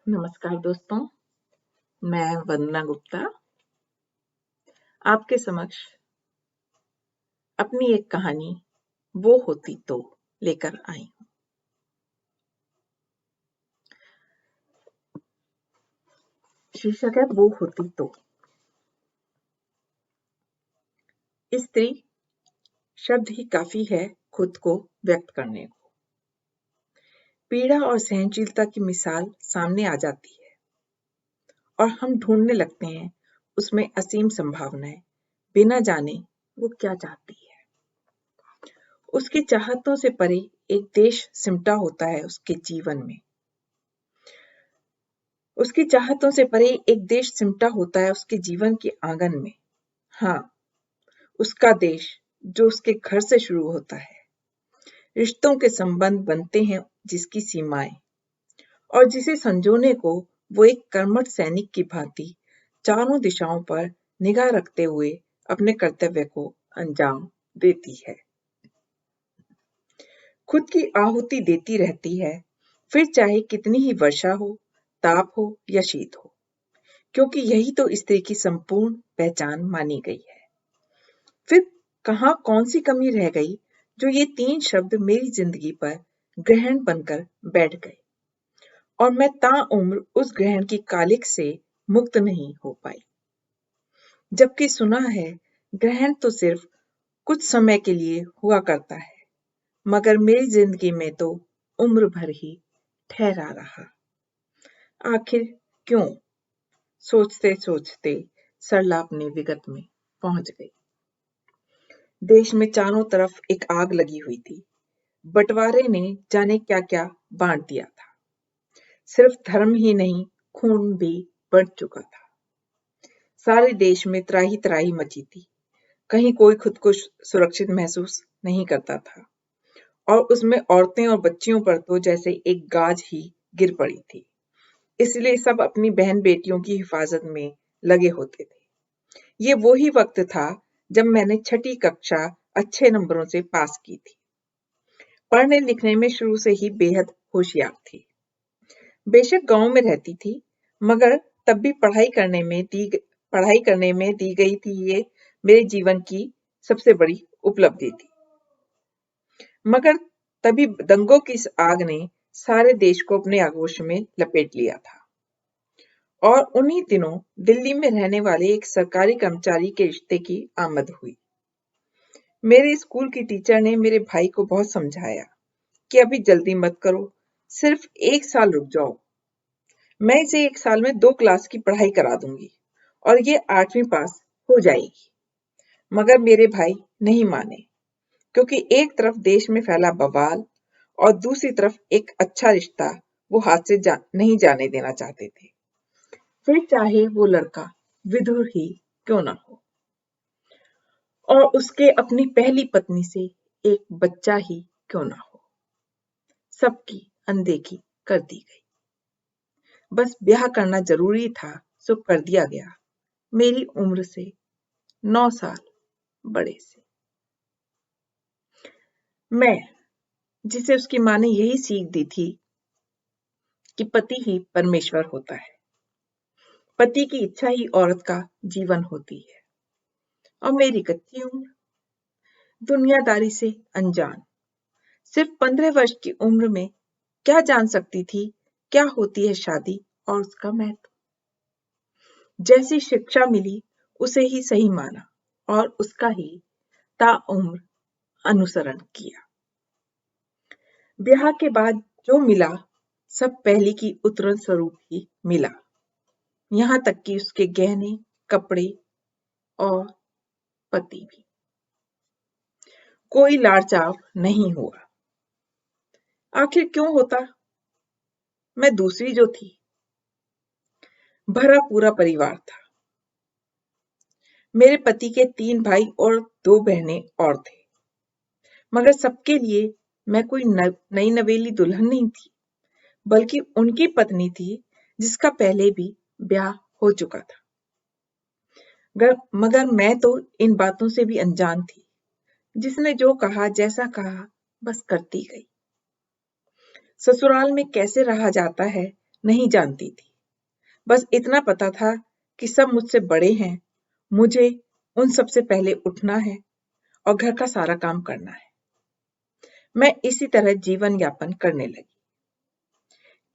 नमस्कार दोस्तों, मैं वंदना गुप्ता आपके समक्ष अपनी एक कहानी वो होती तो लेकर आई हूँ। शीर्षक है वो होती तो। स्त्री शब्द ही काफी है खुद को व्यक्त करने को। पीड़ा और सहनशीलता की मिसाल सामने आ जाती है और हम ढूंढने लगते हैं उसमें असीम संभावनाएं, बिना जाने वो क्या चाहती है। उसकी चाहतों से परे एक देश सिमटा होता है उसके जीवन में। उसकी चाहतों से परे एक देश सिमटा होता है उसके जीवन के आंगन में। हाँ, उसका देश जो उसके घर से शुरू होता है। रिश्तों के संबंध बनते हैं जिसकी सीमाएं, और जिसे संजोने को वो एक कर्मठ सैनिक की भांति चारों दिशाओं पर निगाह रखते हुए अपने कर्तव्य को अंजाम देती है। खुद की आहुति देती रहती है, फिर चाहे कितनी ही वर्षा हो, ताप हो या शीत हो, क्योंकि यही तो स्त्री की संपूर्ण पहचान मानी गई है। फिर कहाँ कौन सी कमी रह गई जो ये 3 शब्द मेरी जिंदगी पर ग्रहण बनकर बैठ गए और मैं ताउम्र उस ग्रहण की कालिक से मुक्त नहीं हो पाई। जबकि सुना है ग्रहण तो सिर्फ कुछ समय के लिए हुआ करता है, मगर मेरी जिंदगी में तो उम्र भर ही ठहरा रहा। आखिर क्यों? सोचते सोचते सरला अपने विगत में पहुंच गई। देश में चारों तरफ एक आग लगी हुई थी। बंटवारे ने जाने क्या क्या बांट दिया था। सिर्फ धर्म ही नहीं, खून भी बढ़ चुका था। सारे देश में त्राही त्राही मची थी। कहीं कोई खुद को सुरक्षित महसूस नहीं करता था और उसमें औरतें और बच्चियों पर तो जैसे एक गाज ही गिर पड़ी थी। इसलिए सब अपनी बहन बेटियों की हिफाजत में लगे होते थे। ये वो ही वक्त था जब मैंने 6ठी कक्षा अच्छे नंबरों से पास की थी। पढ़ने लिखने में शुरू से ही बेहद होशियार थी। बेशक गांव में रहती थी, मगर तब भी पढ़ाई करने में दी गई थी। ये मेरे जीवन की सबसे बड़ी उपलब्धि थी। मगर तभी दंगों की इस आग ने सारे देश को अपने आगोश में लपेट लिया था और उन्हीं दिनों दिल्ली में रहने वाले एक सरकारी कर्मचारी के रिश्ते की आमद हुई। मेरे स्कूल की टीचर ने मेरे भाई को बहुत समझाया कि अभी जल्दी मत करो, सिर्फ 1 साल रुक जाओ। मैं इसे 1 साल में 2 क्लास की पढ़ाई करा दूंगी और ये 8वीं पास हो जाएगी। मगर मेरे भाई नहीं माने, क्योंकि एक तरफ देश में फैला बवाल और दूसरी तरफ एक अच्छा रिश्ता वो हाथ से नहीं जाने देना चाहते थे। फिर चाहे वो लड़का विधुर ही क्यों ना हो और उसके अपनी पहली पत्नी से एक बच्चा ही क्यों ना हो, सबकी अनदेखी कर दी गई। बस ब्याह करना जरूरी था, सो कर दिया गया, मेरी उम्र से 9 साल बड़े से। मैं, जिसे उसकी माँ ने यही सीख दी थी कि पति ही परमेश्वर होता है, पति की इच्छा ही औरत का जीवन होती है, और मेरी कच्ची उम्र, दुनियादारी से अनजान, सिर्फ 15 वर्ष की उम्र में क्या जान सकती थी क्या होती है शादी और उसका महत्व। जैसी शिक्षा मिली उसे ही सही माना और उसका ही ताउम्र अनुसरण किया। ब्याह के बाद जो मिला सब पहले की उतरन स्वरूप ही मिला, यहाँ तक कि उसके गहने, कपड़े और पति भी। कोई लाड़-चाव नहीं हुआ। आखिर क्यों होता? मैं दूसरी जो थी। भरा पूरा परिवार था। मेरे पति के 3 भाई और 2 बहनें और थे, मगर सबके लिए मैं कोई नई नवेली दुल्हन नहीं थी, बल्कि उनकी पत्नी थी जिसका पहले भी ब्याह हो चुका था। मगर मैं तो इन बातों से भी अनजान थी। जिसने जो कहा, जैसा कहा, बस करती गई। ससुराल में कैसे रहा जाता है नहीं जानती थी। बस इतना पता था कि सब मुझसे बड़े हैं, मुझे उन सबसे पहले उठना है और घर का सारा काम करना है। मैं इसी तरह जीवन यापन करने लगी।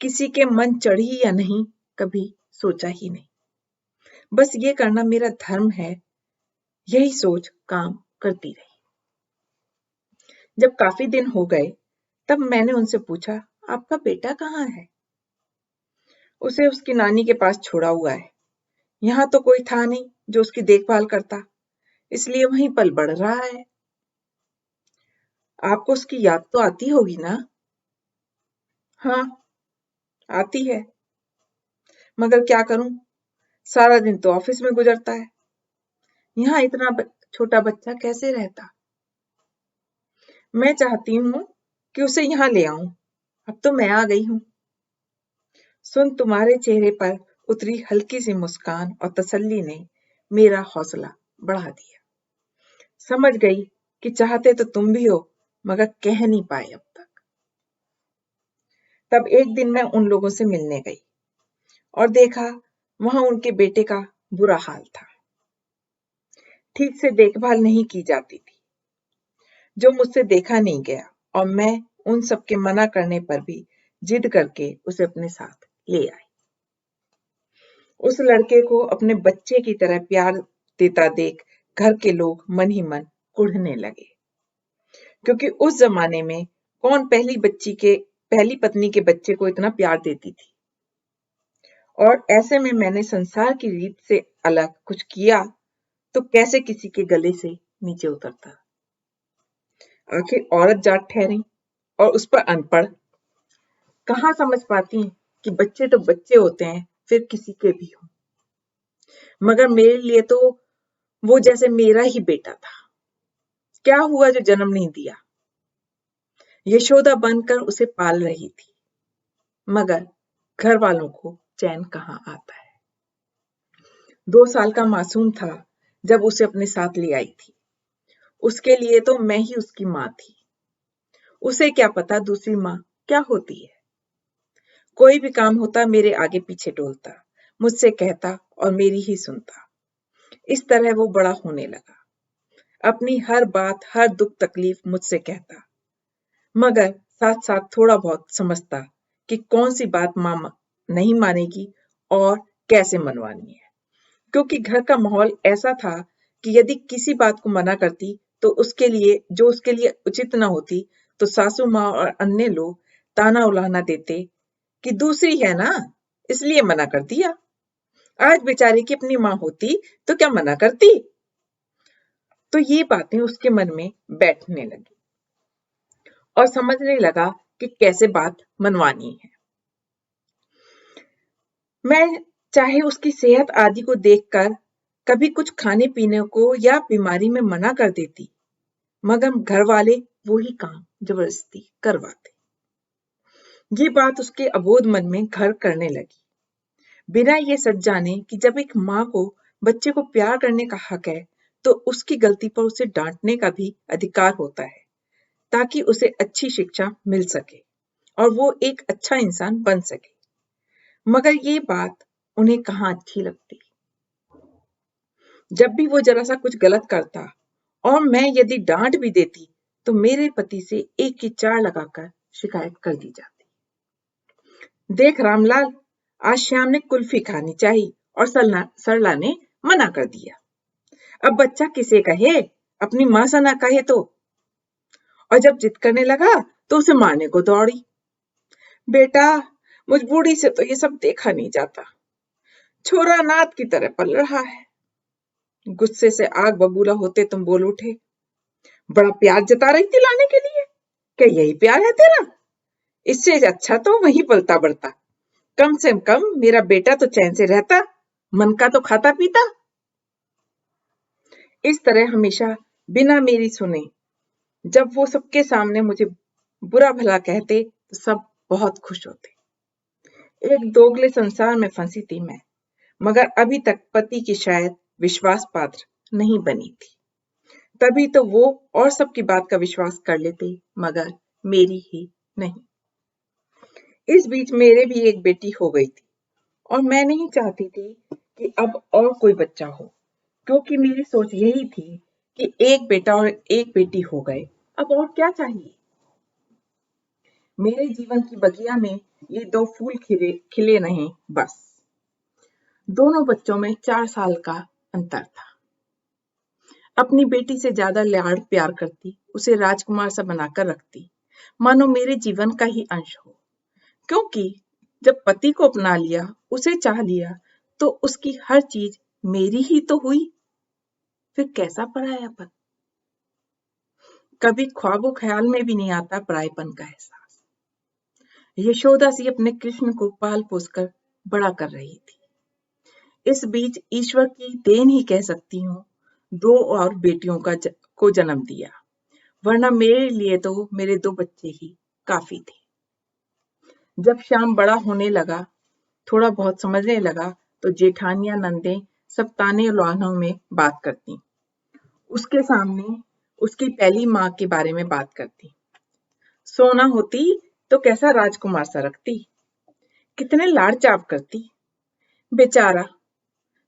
किसी के मन चढ़ी या नहीं, कभी सोचा ही नहीं। बस ये करना मेरा धर्म है, यही सोच काम करती रही। जब काफी दिन हो गए, तब मैंने उनसे पूछा, आपका बेटा कहाँ है? उसे उसकी नानी के पास छोड़ा हुआ है। यहाँ तो कोई था नहीं जो उसकी देखभाल करता, इसलिए वहीं पल बढ़ रहा है। आपको उसकी याद तो आती होगी ना? हाँ, आती है, मगर क्या करूं, सारा दिन तो ऑफिस में गुजरता है। यहाँ इतना छोटा बच्चा कैसे रहता? मैं चाहती हूँ कि उसे यहाँ ले आऊं। अब तो मैं आ गई हूँ। सुन तुम्हारे चेहरे पर उतरी हल्की सी मुस्कान और तसल्ली ने मेरा हौसला बढ़ा दिया। समझ गई कि चाहते तो तुम भी हो, मगर कह नहीं पाए अब तक। तब एक दिन मैं उन लोगों से मिलने गई और देखा वहां उनके बेटे का बुरा हाल था। ठीक से देखभाल नहीं की जाती थी, जो मुझसे देखा नहीं गया, और मैं उन सबके मना करने पर भी जिद करके उसे अपने साथ ले आई। उस लड़के को अपने बच्चे की तरह प्यार देता देख घर के लोग मन ही मन कुढ़ने लगे, क्योंकि उस जमाने में कौन पहली पत्नी के बच्चे को इतना प्यार देती थी। और ऐसे में मैंने संसार की रीत से अलग कुछ किया तो कैसे किसी के गले से नीचे उतरता। आखिर औरत जाट ठहरी और उस पर अनपढ़, कहाँ समझ पाती कि बच्चे तो बच्चे होते हैं, फिर किसी के भी हो। मगर मेरे लिए तो वो जैसे मेरा ही बेटा था। क्या हुआ जो जन्म नहीं दिया? यशोदा बनकर उसे पाल रही थी, मगर घर वालों को चैन कहाँ आता है। 2 साल का मासूम था जब उसे अपने साथ ले आई थी। उसके लिए तो मैं ही उसकी माँ थी। उसे क्या पता दूसरी माँ क्या होती है। कोई भी काम होता मेरे आगे पीछे डोलता, मुझसे कहता और मेरी ही सुनता। इस तरह वो बड़ा होने लगा। अपनी हर बात, हर दुख तकलीफ मुझसे कहता, मगर साथ साथ थोड़ा बहुत समझता कि कौन सी बात माँ नहीं मानेगी और कैसे मनवानी है। क्योंकि घर का माहौल ऐसा था कि यदि किसी बात को मना करती तो उसके लिए उचित न होती, तो सासू माँ और अन्य लोग ताना उलाहना देते कि दूसरी है ना, इसलिए मना कर दिया। आज बेचारी की अपनी माँ होती तो क्या मना करती? तो ये बातें उसके मन में बैठने लगी और समझने लगा कि कैसे बात मनवानी है। मैं चाहे उसकी सेहत आदि को देखकर कभी कुछ खाने पीने को या बीमारी में मना कर देती, मगर घर वाले वो ही काम जबरदस्ती करवाते। ये बात उसके अबोध मन में घर करने लगी, बिना ये सच जाने कि जब एक माँ को बच्चे को प्यार करने का हक है, तो उसकी गलती पर उसे डांटने का भी अधिकार होता है, ताकि उसे अच्छी शिक्षा मिल सके और वो एक अच्छा इंसान बन सके। मगर ये बात उन्हें कहाँ अच्छी लगती। जब भी वो जरा सा कुछ गलत करता और मैं यदि डांट भी देती, तो मेरे पति से एक की चार लगाकर शिकायत कर दी जाती। देख रामलाल, आज श्याम ने कुल्फी खानी चाहिए और सरला ने मना कर दिया। अब बच्चा किसे कहे, अपनी माँ से ना कहे तो। और जब जिद करने लगा तो उसे मारने को दौड़ी। बेटा, मुझ बूढ़ी से तो ये सब देखा नहीं जाता। छोरा नाथ की तरह पल रहा है। गुस्से से आग बबूला होते तुम बोल उठे, बड़ा प्यार जता रही थी लाने के लिए। क्या यही प्यार है तेरा? इससे अच्छा तो वहीं पलता बढ़ता। कम से कम मेरा बेटा तो चैन से रहता, मन का तो खाता पीता। इस तरह हमेशा बिना मेरी सुने जब वो सबके सामने मुझे बुरा भला कहते, तो सब बहुत खुश होते। एक दोगले संसार में फंसी थी मैं, मगर अभी तक पति की शायद विश्वास पात्र नहीं बनी थी। तभी तो वो और सबकी बात का विश्वास कर लेते, मगर मेरी ही नहीं। इस बीच मेरे भी एक बेटी हो गई थी और मैं नहीं चाहती थी कि अब और कोई बच्चा हो, क्योंकि मेरी सोच यही थी कि एक बेटा और एक बेटी हो गए, अब और क्या चाहिए। मेरे जीवन की बगिया में ये 2 फूल खिले नहीं बस। दोनों बच्चों में 4 साल का अंतर था। अपनी बेटी से ज्यादा लाड़ प्यार करती, उसे राजकुमार सा बनाकर रखती, मानो मेरे जीवन का ही अंश हो। क्योंकि जब पति को अपना लिया, उसे चाह लिया, तो उसकी हर चीज मेरी ही तो हुई। फिर कैसा परायापन? कभी ख्वाबो ख्याल में भी नहीं आता परायेपन का एहसास। यशोदा सी अपने कृष्ण को पाल पोसकर बड़ा कर रही थी। इस बीच ईश्वर की देन ही कह सकती हूँ, 2 और बेटियों को जन्म दिया, वरना मेरे लिए तो मेरे 2 बच्चे ही काफी थे। जब श्याम बड़ा होने लगा, थोड़ा बहुत समझने लगा, तो जेठानियां नंदे सब ताने लुआनों में बात करती। उसके सामने उसकी पहली माँ के बारे में बात करती। सोना होती तो कैसा राजकुमार सा रखती, कितने लाड़ चाव करती। बेचारा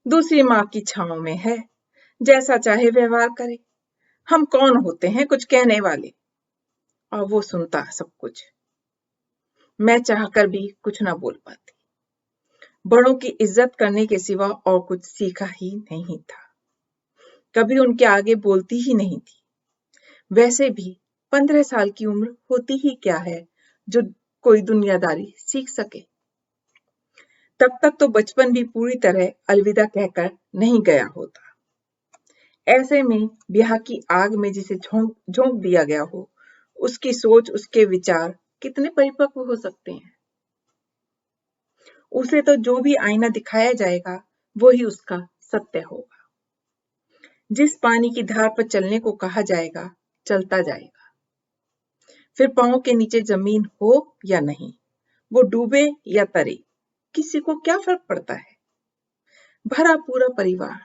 दूसरी माँ की छांव में है, जैसा चाहे व्यवहार करे। हम कौन होते हैं कुछ कहने वाले? और वो सुनता सब कुछ। मैं चाहकर भी कुछ ना बोल पाती। बड़ों की इज्जत करने के सिवा और कुछ सीखा ही नहीं था। कभी उनके आगे बोलती ही नहीं थी। वैसे भी 15 साल की उम्र होती ही क्या है जो कोई दुनियादारी सीख सके। तब तक तो बचपन भी पूरी तरह अलविदा कहकर नहीं गया होता। ऐसे में ब्याह की आग में जिसे झोंक दिया गया हो, उसकी सोच, उसके विचार कितने परिपक्व हो सकते हैं। उसे तो जो भी आईना दिखाया जाएगा, वो ही उसका सत्य होगा। जिस पानी की धार पर चलने को कहा जाएगा, चलता जाएगा। फिर पांव के नीचे जमीन हो या नहीं, वो डूबे या तरे, किसी को क्या फर्क पड़ता है। भरा पूरा परिवार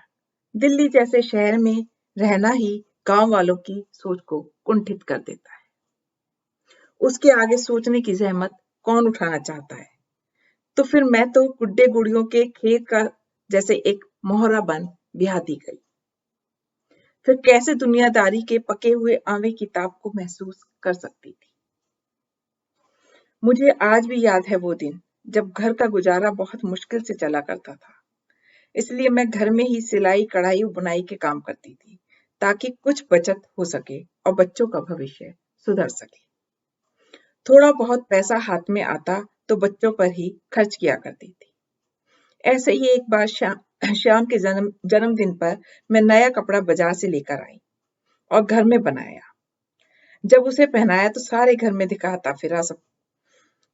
दिल्ली जैसे शहर में रहना ही गांव वालों की सोच को कुंठित कर देता है। उसके आगे सोचने की जहमत कौन उठाना चाहता है। तो फिर मैं तो गुड्डे गुड़ियों के खेत का जैसे एक मोहरा बन ब्याह दी गई। फिर कैसे दुनियादारी के पके हुए आंवे की ताप को महसूस कर सकती थी। मुझे आज भी याद है वो दिन जब घर का गुजारा बहुत मुश्किल से चला करता था। इसलिए मैं घर में ही सिलाई, कढ़ाई, बुनाई के काम करती थी, ताकि कुछ बचत हो सके और बच्चों का भविष्य सुधर सके। थोड़ा बहुत पैसा हाथ में आता तो बच्चों पर ही खर्च किया करती थी। ऐसे ही एक बार श्याम के जन्मदिन पर मैं नया कपड़ा बाजार से लेकर आई और घर में बनाया। जब उसे पहनाया तो सारे घर में दिखाता फिरा सब।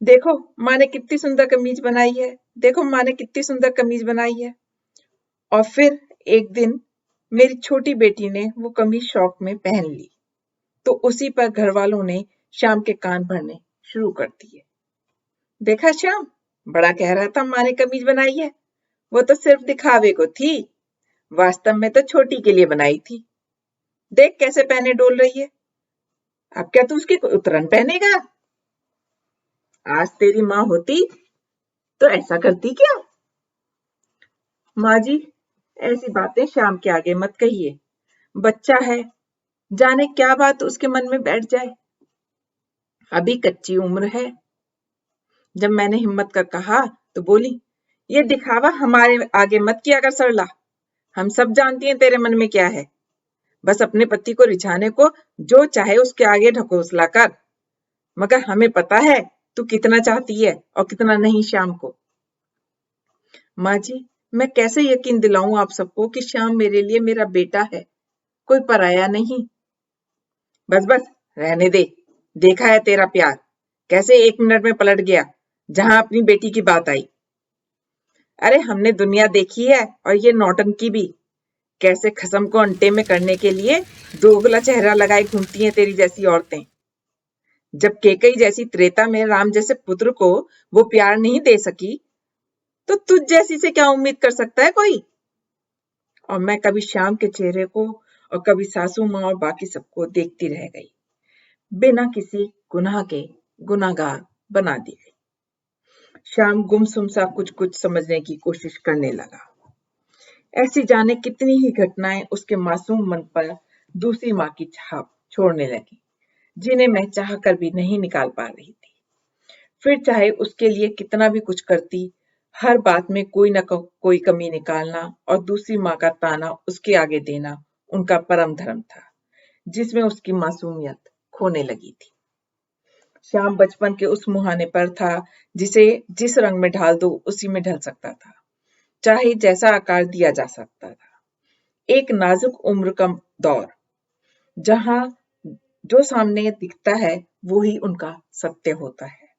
देखो माँ ने कितनी सुंदर कमीज बनाई है, देखो माँ ने कितनी सुंदर कमीज बनाई है। और फिर एक दिन मेरी छोटी बेटी ने वो कमीज शौक में पहन ली, तो उसी पर घर वालों ने श्याम के कान भरने शुरू कर दिए। देखा श्याम, बड़ा कह रहा था माँ ने कमीज बनाई है, वो तो सिर्फ दिखावे को थी, वास्तव में तो छोटी के लिए बनाई थी। देख कैसे पहने डोल रही है, अब क्या तू उसकी उतरन पहनेगा? आज तेरी माँ होती तो ऐसा करती क्या? माँ जी, ऐसी बातें श्याम के आगे मत कहिए, बच्चा है, जाने क्या बात उसके मन में बैठ जाए, अभी कच्ची उम्र है। जब मैंने हिम्मत कर कहा तो बोली, ये दिखावा हमारे आगे मत किया कर सरला, हम सब जानती हैं तेरे मन में क्या है। बस अपने पति को रिझाने को जो चाहे उसके आगे ढकोसला कर, मगर हमें पता है तू कितना चाहती है और कितना नहीं श्याम को। माँ जी, मैं कैसे यकीन दिलाऊं आप सबको कि श्याम मेरे लिए मेरा बेटा है, कोई पराया नहीं। बस बस रहने दे, देखा है तेरा प्यार कैसे 1 मिनट में पलट गया जहां अपनी बेटी की बात आई। अरे हमने दुनिया देखी है और ये नौटंकी भी, कैसे खसम को अंटे में करने के लिए दोगला चेहरा लगाए घूमती हैं तेरी जैसी औरतें। जब केकई जैसी त्रेता में राम जैसे पुत्र को वो प्यार नहीं दे सकी, तो तुझ जैसी से क्या उम्मीद कर सकता है कोई। और मैं कभी श्याम के चेहरे को और कभी सासू माँ और बाकी सबको देखती रह गई, बिना किसी गुनाह के गुनाहगार बना दी गई। श्याम गुमसुम सा कुछ कुछ समझने की कोशिश करने लगा। ऐसी जाने कितनी ही घटनाएं उसके मासूम मन पर दूसरी माँ की छाप छोड़ने लगी, जिन्हें मैं चाह कर भी नहीं निकाल पा रही थी। फिर चाहे उसके लिए कितना भी कुछ करती, हर बात में कोई न कोई कमी निकालना और दूसरी माँ का ताना उसके आगे देना उनका परम धर्म था, जिसमें उसकी मासूमियत खोने लगी थी। श्याम बचपन के उस मुहाने पर था जिसे जिस रंग में ढाल दो उसी में ढल सकता था, चाहे जैसा आकार दिया जा सकता था। एक नाजुक उम्र का दौर, जहां जो सामने दिखता है वो ही उनका सत्य होता है।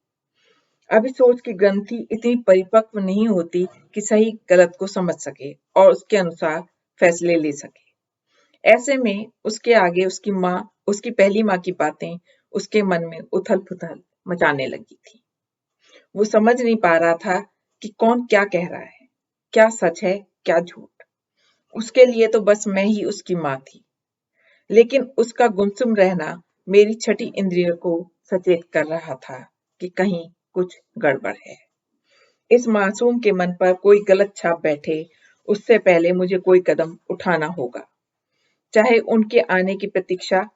अभी सोच की ग्रंथि इतनी परिपक्व नहीं होती कि सही गलत को समझ सके और उसके अनुसार फैसले ले सके। ऐसे में उसके आगे उसकी पहली माँ की बातें उसके मन में उथल-पुथल मचाने लगी थी। वो समझ नहीं पा रहा था कि कौन क्या कह रहा है, क्या सच है, क्या झूठ। उसके लिए तो बस मैं ही उसकी माँ थी, लेकिन उसका गुमसुम रहना मेरी छठी इंद्रिय को सचेत कर रहा था कि कहीं कुछ गड़बड़ है। इस मासूम के मन पर कोई गलत छाप बैठे, उससे पहले मुझे कोई कदम उठाना होगा। चाहे उनके आने की प्रतीक्षा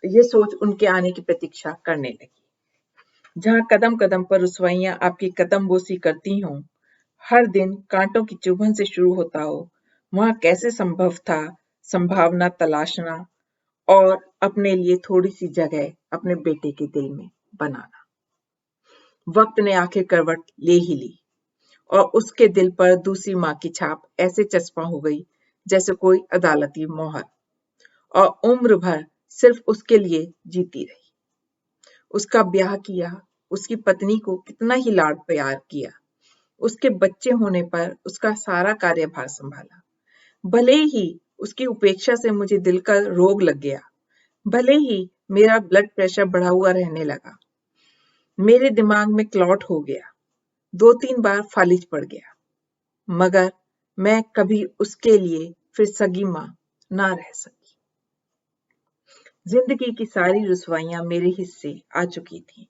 ये सोच उनके आने की प्रतीक्षा करने लगी। जहाँ कदम-कदम पर रुसवाइयाँ आपकी कदमबोसी करती हों, हर दिन काँटों की चुभन से शुरू होता हो, वहाँ कैसे संभव था संभावना तलाशना और अपने लिए थोड़ी-सी जगह अपने बेटे के दिल में बनाना। वक़्त ने आखिर करवट ले ही ली और उसके दिल पर दूसरी माँ की छाप ऐसे चस्पा हो गई जैसे कोई अदालती मोहर, और उम्र भर सिर्फ उसके लिए जीती रही। उसका ब्याह किया, उसकी पत्नी को कितना ही लाड प्यार किया, उसके बच्चे होने पर उसका सारा कार्यभार संभाला। भले ही उसकी उपेक्षा से मुझे दिल का रोग लग गया, भले ही मेरा ब्लड प्रेशर बढ़ा हुआ रहने लगा, मेरे दिमाग में क्लॉट हो गया, 2-3 बार फालिज पड़ गया, मगर मैं कभी उसके लिए फिर सगी माँ ना रह सकी। जिंदगी की सारी रुसवाइयां मेरे हिस्से आ चुकी थी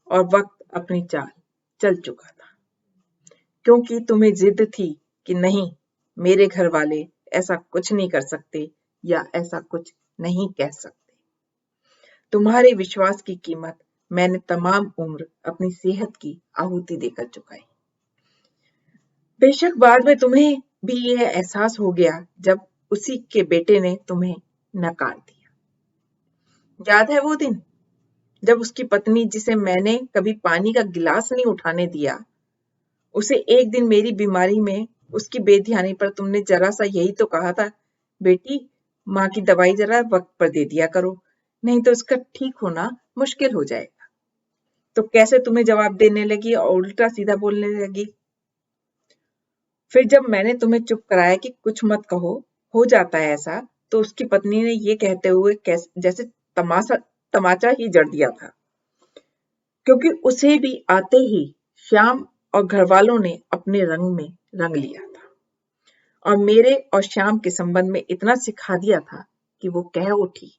और वक्त अपनी चाल चल चुका था, क्योंकि तुम्हें जिद थी कि नहीं, मेरे घर वाले ऐसा कुछ नहीं कर सकते या ऐसा कुछ नहीं कह सकते। तुम्हारे विश्वास की कीमत मैंने तमाम उम्र अपनी सेहत की आहुति देकर चुकाई। बेशक बाद में तुम्हें भी यह एहसास हो गया जब उसी के बेटे ने तुम्हें नकार दिया। याद है वो दिन जब उसकी पत्नी, जिसे मैंने कभी पानी का गिलास नहीं उठाने दिया, उसे एक दिन मेरी बीमारी में उसकी बेध्यानी पर तुमने जरा सा यही तो कहा था, बेटी माँ की दवाई जरा वक्त पर दे दिया करो, नहीं तो उसका ठीक होना मुश्किल हो जाएगा। तो कैसे तुम्हें जवाब देने लगी और उल्टा सीधा बोलने लगी। फिर जब मैंने तुम्हें चुप कराया कि कुछ मत कहो, हो जाता है ऐसा, तो उसकी पत्नी ने ये कहते हुए जैसे तमाचा ही जड़ दिया था, क्योंकि उसे भी आते ही श्याम और घरवालों ने अपने रंग में रंग लिया था और मेरे और श्याम के संबंध में इतना सिखा दिया था कि वो कह उठी,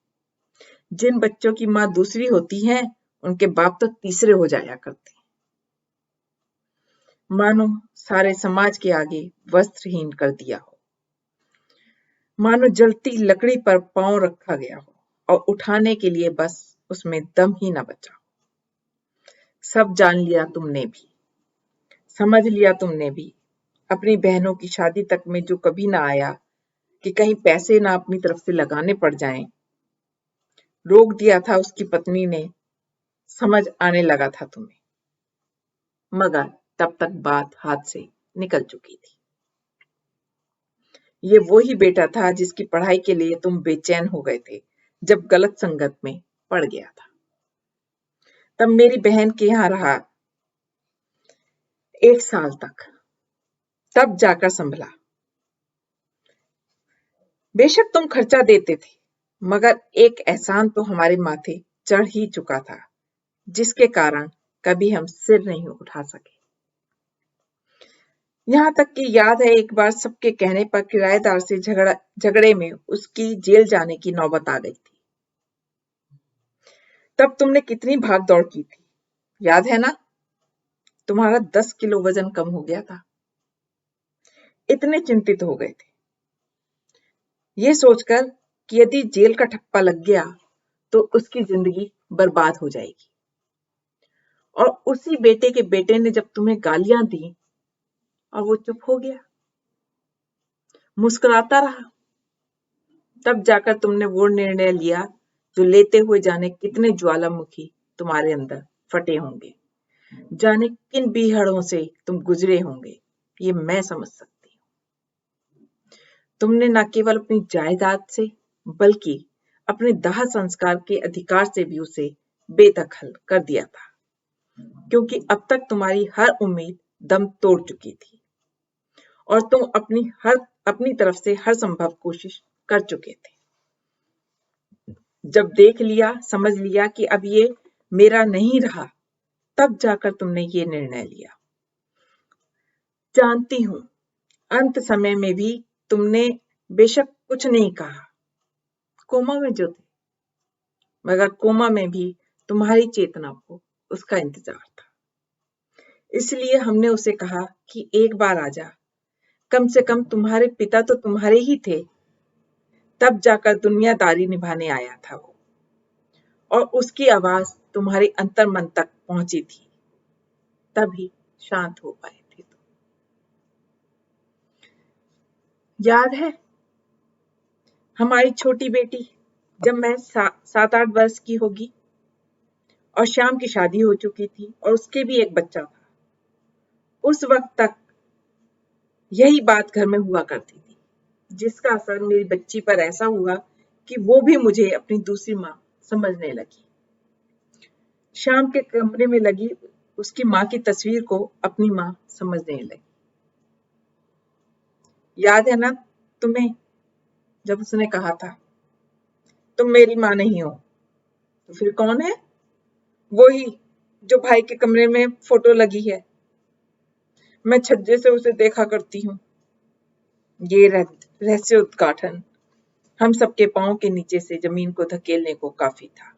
जिन बच्चों की माँ दूसरी होती है उनके बाप तो तीसरे हो जाया करते हैं। मानो सारे समाज के आगे वस्त्रहीन कर दिया हो, मानो जलती लकड़ी पर पांव रखा गया हो और उठाने के लिए बस उसमें दम ही न बचा। सब जान लिया तुमने भी, समझ लिया तुमने भी, अपनी बहनों की शादी तक में जो कभी ना आया कि कहीं पैसे ना अपनी तरफ से लगाने पड़ जाएं। रोक दिया था उसकी पत्नी ने, समझ आने लगा था तुम्हें, मगर तब तक बात हाथ से निकल चुकी थी। ये वो ही बेटा था जिसकी पढ़ाई के लिए तुम बेचैन हो गए थे जब गलत संगत में पड़ गया था। तब मेरी बहन के यहाँ रहा 1 साल तक, तब जाकर संभला। बेशक तुम खर्चा देते थे, मगर एक एहसान तो हमारे माथे चढ़ ही चुका था, जिसके कारण कभी हम सिर नहीं उठा सके। यहाँ तक कि याद है एक बार सबके कहने पर किराएदार से झगड़े में उसकी जेल जाने की नौबत आ गई थी। तब तुमने कितनी भाग दौड़ की थी, याद है ना? तुम्हारा 10 किलो वजन कम हो गया था। इतने चिंतित हो गए थे, ये सोचकर कि यदि जेल का ठप्पा लग गया तो उसकी जिंदगी बर्बाद हो जाएगी। और उसी बेटे के बेटे ने जब तुम्हें गालियां दी और वो चुप हो गया, मुस्कुराता रहा, तब जाकर तुमने वो निर्णय लिया जो लेते हुए जाने कितने ज्वालामुखी तुम्हारे अंदर फटे होंगे, जाने किन बीहड़ों से तुम गुजरे होंगे, ये मैं समझ सकती हूँ। तुमने न केवल अपनी जायदाद से बल्कि अपने दाह संस्कार के अधिकार से भी उसे बेदखल कर दिया था, क्योंकि अब तक तुम्हारी हर उम्मीद दम तोड़ चुकी थी और तुम अपनी तरफ से हर संभव कोशिश कर चुके थे। जब देख लिया, समझ लिया कि अब ये मेरा नहीं रहा, तब जाकर तुमने ये निर्णय लिया। जानती हूं, अंत समय में भी तुमने बेशक कुछ नहीं कहा, कोमा में जो थे, मगर कोमा में भी तुम्हारी चेतना को उसका इंतजार था। इसलिए हमने उसे कहा कि एक बार आजा, कम से कम तुम्हारे पिता तो तुम्हारे ही थे। तब जाकर दुनियादारी निभाने आया था वो, और उसकी आवाज तुम्हारे अंतर मन तक पहुंची थी, तभी शांत हो पाए थे तुम। याद है हमारी छोटी बेटी जब मैं 7-8 वर्ष की होगी और श्याम की शादी हो चुकी थी और उसके भी एक बच्चा था, उस वक्त तक यही बात घर में हुआ करती थी, जिसका असर मेरी बच्ची पर ऐसा हुआ कि वो भी मुझे अपनी दूसरी माँ समझने लगी। श्याम के कमरे में लगी उसकी माँ की तस्वीर को अपनी माँ समझने लगी। याद है ना तुम्हें जब उसने कहा था, तुम मेरी माँ नहीं हो, तो फिर कौन है? वही जो भाई के कमरे में फोटो लगी है, मैं छज्जे से उसे देखा करती हूँ। ये रहस्य उद्घाटन हम सबके पांव के नीचे से जमीन को धकेलने को काफी था।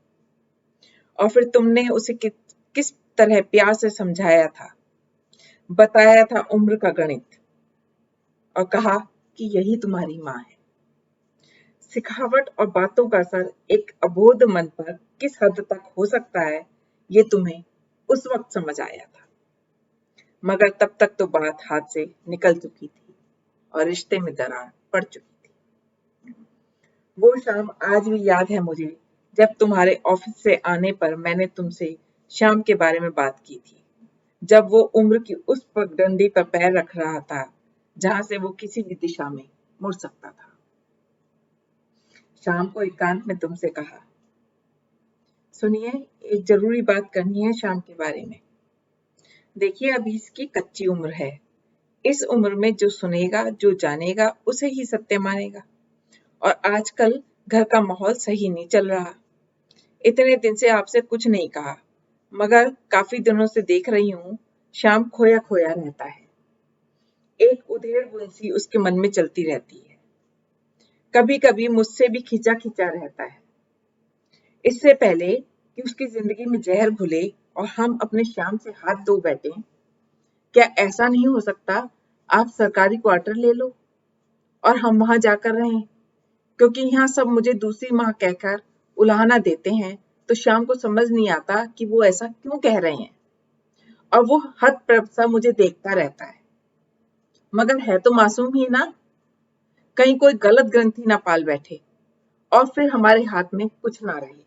और फिर तुमने उसे किस तरह प्यार से समझाया था, बताया था उम्र का गणित, और कहा कि यही तुम्हारी माँ है। सिखावट और बातों का असर एक अबोध मन पर किस हद तक हो सकता है, ये तुम्हें उस वक्त समझ आया था, मगर तब तक तो बात हाथ से निकल चुकी थी और रिश्ते में दरार पड़ चुकी थी। वो शाम आज भी याद है मुझे, जब तुम्हारे ऑफिस से आने पर मैंने तुमसे श्याम के बारे में बात की थी, जब वो उम्र की उस पगडंडी पर पैर रख रहा था जहां से वो किसी भी दिशा में मुड़ सकता था। शाम को एकांत में तुमसे कहा, सुनिए, एक जरूरी बात करनी है शाम के बारे में। देखिए, अभी इसकी कच्ची उम्र है, इस उम्र में जो सुनेगा, जो जानेगा, उसे ही सत्य मानेगा, और आजकल घर का माहौल सही नहीं चल रहा। इतने दिन से आपसे कुछ नहीं कहा, मगर काफी दिनों से देख रही हूँ श्याम खोया खोया रहता है। एक उधेड़ बुन सी उसके मन में चलती रहती है, कभी कभी मुझसे भी खिंचा खिंचा रहता है। इससे पहले कि उसकी जिंदगी में जहर घुले और हम अपने श्याम से हाथ धो बैठे, क्या ऐसा नहीं हो सकता आप सरकारी क्वार्टर ले लो और हम वहां जाकर रहें, क्योंकि यहाँ सब मुझे दूसरी माँ कहकर उलाहना देते हैं, तो श्याम को समझ नहीं आता कि वो ऐसा क्यों कह रहे हैं, और वो हतप्रभ सा मुझे देखता रहता है। मगर है तो मासूम ही ना, कहीं कोई गलत ग्रंथि ना पाल बैठे और फिर हमारे हाथ में कुछ ना रहे।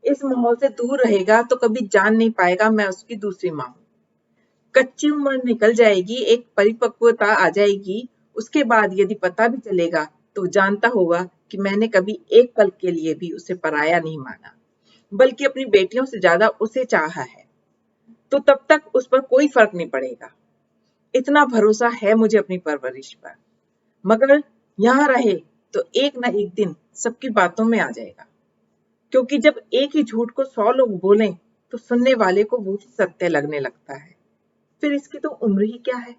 इस माहौल से दूर रहेगा तो कभी जान नहीं पाएगा मैं उसकी दूसरी माँ हूँ। कच्ची उम्र निकल जाएगी, एक परिपक्वता आ जाएगी, उसके बाद यदि पता भी चलेगा तो जानता होगा कि मैंने कभी एक पल के लिए भी उसे पराया नहीं माना, बल्कि अपनी बेटियों से ज्यादा उसे चाहा है। तो तब तक उस पर कोई फर्क नहीं पड़ेगा। इतना भरोसा है मुझे अपनी परवरिश पर, मगर यहाँ रहे तो एक न एक दिन सबकी बातों में आ जाएगा, क्योंकि जब एक ही झूठ को 100 लोग बोलें तो सुनने वाले को वो ही सत्य लगने लगता है। फिर इसकी तो उम्र ही क्या है,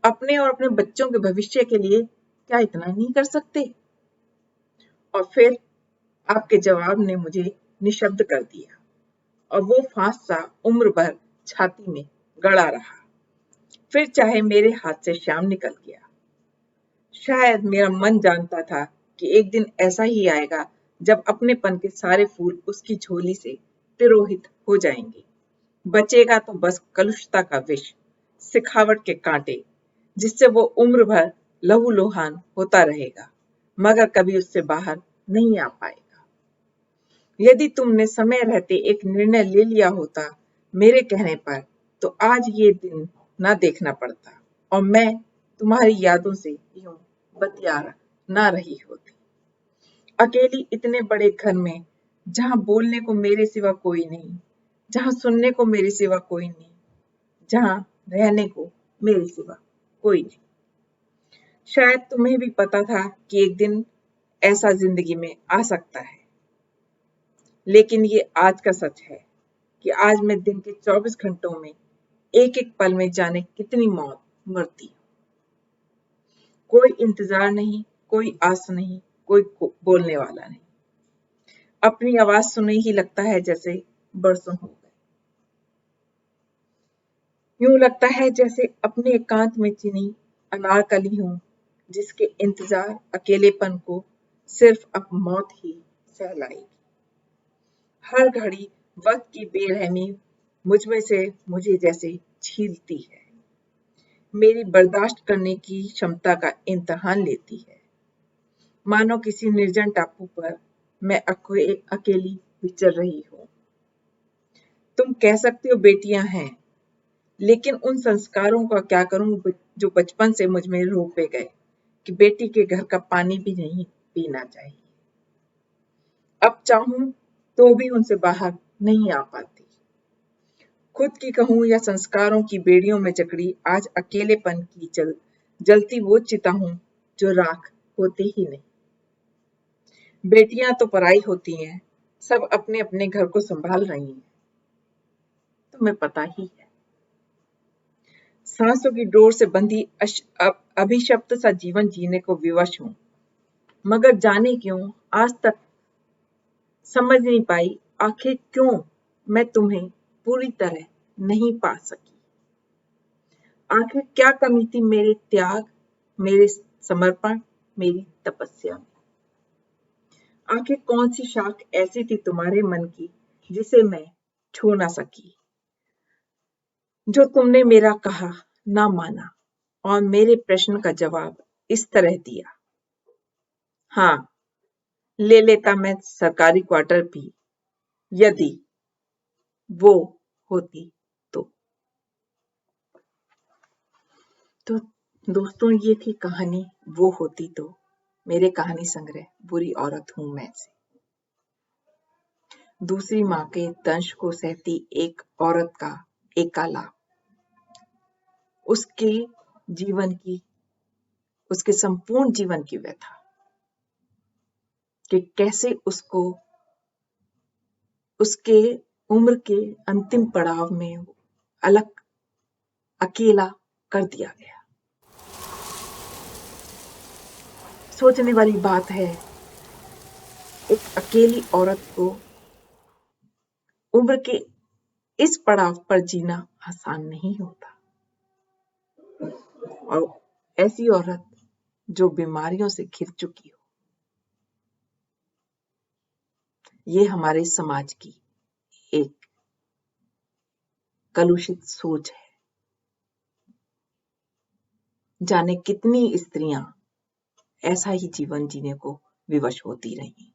अपने और अपने बच्चों के भविष्य के लिए क्या इतना नहीं कर सकते? और फिर आपके जवाब ने मुझे निशब्द कर दिया, और वो फांस सा उम्र भर छाती में गड़ा रहा। फिर चाहे मेरे हाथ से शाम निकल गया। शायद मेरा मन जानता था कि एक दिन ऐसा ही आएगा जब अपनेपन के सारे फूल उसकी झोली से तिरोहित हो जाएंगे। बचेगा तो बस कलुषता का विष, सिखावट के कांटे, जिससे वो उम्र भर लहूलुहान होता रहेगा, मगर कभी उससे बाहर नहीं आ पाएगा। यदि तुमने समय रहते एक निर्णय ले लिया होता मेरे कहने पर, तो आज ये दिन ना देखना पड़ता और मैं तुम्हारी यादों से यूं बतिया ना रही होती। अकेली इतने बड़े घर में, जहां बोलने को मेरे सिवा कोई नहीं, जहां सुनने को मेरे सिवा कोई नहीं, जहां रहने को मेरे सिवा कोई नहीं। शायद तुम्हें भी पता था कि एक दिन ऐसा जिंदगी में आ सकता है, लेकिन ये आज का सच है कि आज मैं दिन के 24 घंटों में एक एक पल में जाने कितनी मौत मरती हूँ। कोई इंतजार नहीं, कोई आस नहीं, कोई बोलने वाला नहीं। अपनी आवाज सुने ही लगता है जैसे बरसों हो गए। यूं लगता है जैसे अपने एकांत में चिनी अनारकली हूं, जिसके इंतजार अकेलेपन को सिर्फ अब मौत ही सहलाएगी। हर घड़ी वक्त की बेरहमी मुझमें से मुझे जैसे छीलती है, मेरी बर्दाश्त करने की क्षमता का इम्तिहान लेती है। मानो किसी निर्जन टापू पर मैं अकेली विचर रही हूँ। तुम कह सकते हो बेटियां हैं, लेकिन उन संस्कारों का क्या करूं जो बचपन से मुझ में रोपे गए कि बेटी के घर का पानी भी नहीं पीना चाहिए। अब चाहूं तो भी उनसे बाहर नहीं आ पाती। खुद की कहूं या संस्कारों की बेड़ियों में जकड़ी आज अकेलेपन की जलती वो चिता हूं जो राख होती ही नहीं। बेटियां तो पराई होती हैं, सब अपने अपने घर को संभाल रही हैं, तुम्हें पता ही है। सांसों की डोर से बंधी अभिशप्त सा जीवन जीने को विवश हूं, मगर जाने क्यों आज तक समझ नहीं पाई आखिर क्यों मैं तुम्हें पूरी तरह नहीं पा सकी। आखिर क्या कमी थी मेरे त्याग, मेरे समर्पण, मेरी तपस्या में। आखिर कौन सी शाख ऐसी थी तुम्हारे मन की जिसे मैं छू ना सकी, जो तुमने मेरा कहा ना माना और मेरे प्रश्न का जवाब इस तरह दिया। हाँ, ले लेता मैं सरकारी क्वार्टर भी, यदि वो होती तो। तो दोस्तों, ये थी कहानी वो होती तो, मेरे कहानी संग्रह बुरी औरत हूं मैं से। दूसरी माँ के दंश को सहती एक औरत का एकालाप, उसके जीवन की, उसके संपूर्ण जीवन की व्यथा कि कैसे उसको उसके उम्र के अंतिम पड़ाव में अलग अकेला कर दिया गया। सोचने वाली बात है, एक अकेली औरत को उम्र के इस पड़ाव पर जीना आसान नहीं होता, और ऐसी औरत जो बीमारियों से घिर चुकी हो। ये हमारे समाज की एक कलुषित सोच है। जाने कितनी स्त्रियां ऐसा ही जीवन जीने को विवश होती रही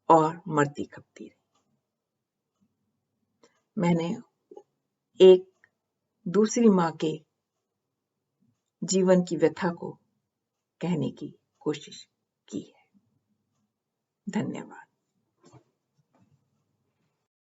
और मरती खपती रही। मैंने एक दूसरी माँ के जीवन की व्यथा को कहने की कोशिश की है। धन्यवाद।